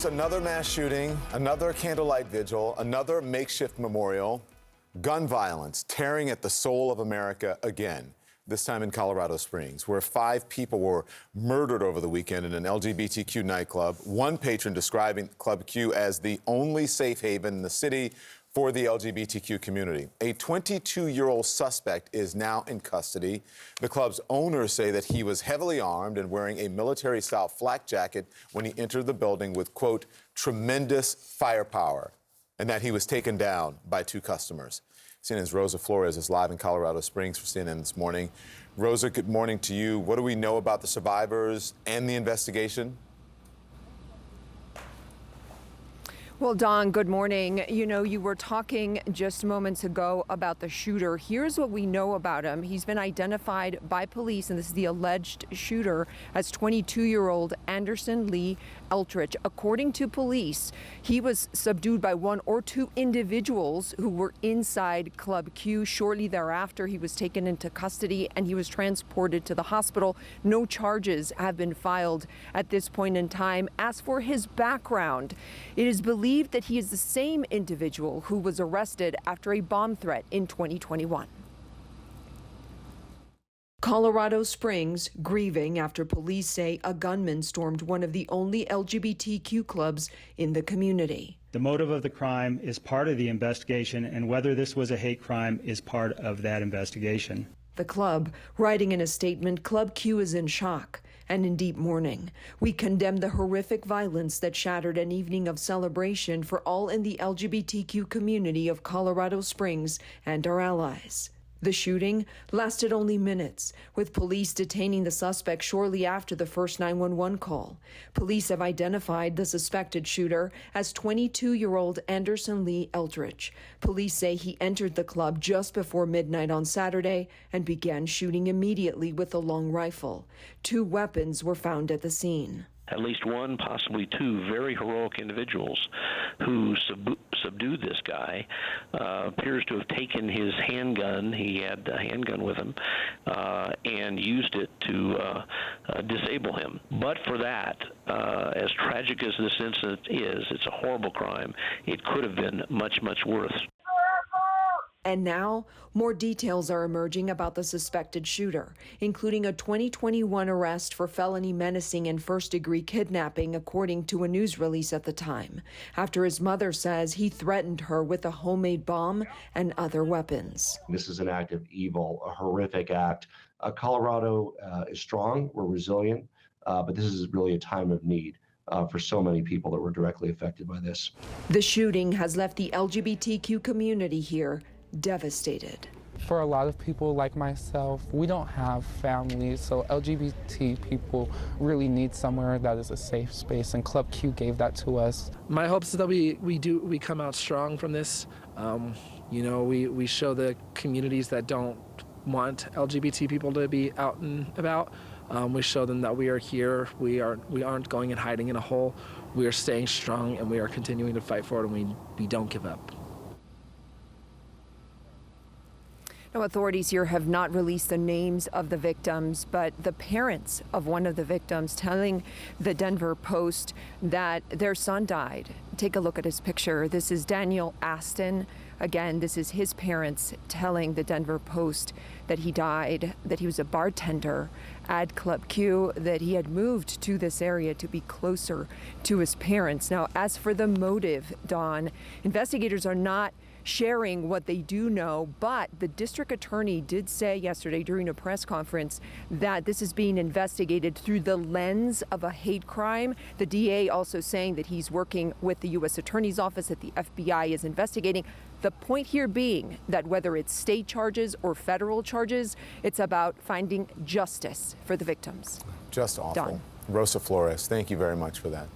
Another mass shooting, another candlelight vigil, another makeshift memorial. Gun violence tearing at the soul of America again, this time in Colorado Springs, where 5 people were murdered over the weekend in an LGBTQ nightclub. One patron describing Club Q as the only safe haven in the city for the LGBTQ community. A 22-year-old suspect is now in custody. The club's owners say that he was heavily armed and wearing a military-style flak jacket when he entered the building with, quote, tremendous firepower, and that he was taken down by 2 customers. CNN's Rosa Flores is live in Colorado Springs for CNN this morning. Rosa, good morning to you. What do we know about the survivors and the investigation? Well, Don, good morning. You know, you were talking just moments ago about the shooter. Here's what we know about him. He's been identified by police, and this is the alleged shooter, as 22-year-old Anderson Lee Eldridge. According to police, he was subdued by 1 or 2 individuals who were inside Club Q. Shortly thereafter, he was taken into custody and he was transported to the hospital. No charges have been filed at this point in time. As for his background, it is believed that he is the same individual who was arrested after a bomb threat in 2021. Colorado Springs grieving after police say a gunman stormed one of the only LGBTQ clubs in the community. The motive of the crime is part of the investigation, and whether this was a hate crime is part of that investigation. The club, writing in a statement, Club Q is in shock and in deep mourning. We condemn the horrific violence that shattered an evening of celebration for all in the LGBTQ community of Colorado Springs and our allies. The shooting lasted only minutes, with police detaining the suspect shortly after the first 911 call. Police have identified the suspected shooter as 22-year-old Anderson Lee Eldridge. Police say he entered the club just before midnight on Saturday and began shooting immediately with a long rifle. 2 weapons were found at the scene. At least 1, possibly 2 very heroic individuals who subdued this guy. Appears to have taken his handgun, he had a handgun with him, and used it to disable him. But for that, as tragic as this incident is, it's a horrible crime. It could have been much, much worse. And now, more details are emerging about the suspected shooter, including a 2021 arrest for felony menacing and first-degree kidnapping, according to a news release at the time, after his mother says he threatened her with a homemade bomb and other weapons. This is an act of evil, a horrific act. Colorado is strong, we're resilient, but this is really a time of need. For so many people that were directly affected by this. The shooting has left the LGBTQ community here devastated. For a lot of people like myself, we don't have families, so LGBT people really need somewhere that is a safe space, and Club Q gave that to us. My hopes is that we come out strong from this. You know, we show the communities that don't want LGBT people to be out and about. We show them that we are here. We aren't going and hiding in a hole. We are staying strong, and we are continuing to fight for it, and we don't give up. Now, authorities here have not released the names of the victims, but the parents of one of the victims telling the Denver Post that their son died. Take a look at his picture. This is Daniel Aston. Again, this is his parents telling the Denver Post that he died, that he was a bartender at Club Q, that he had moved to this area to be closer to his parents. Now, as for the motive, Dawn, investigators are not sharing what they do know, but the district attorney did say yesterday during a press conference that this is being investigated through the lens of a hate crime. The DA also saying that he's working with the U.S. Attorney's Office, that the FBI is investigating. The point here being that whether it's state charges or federal charges, it's about finding justice for the victims. Just awful. Done. Rosa Flores, thank you very much for that.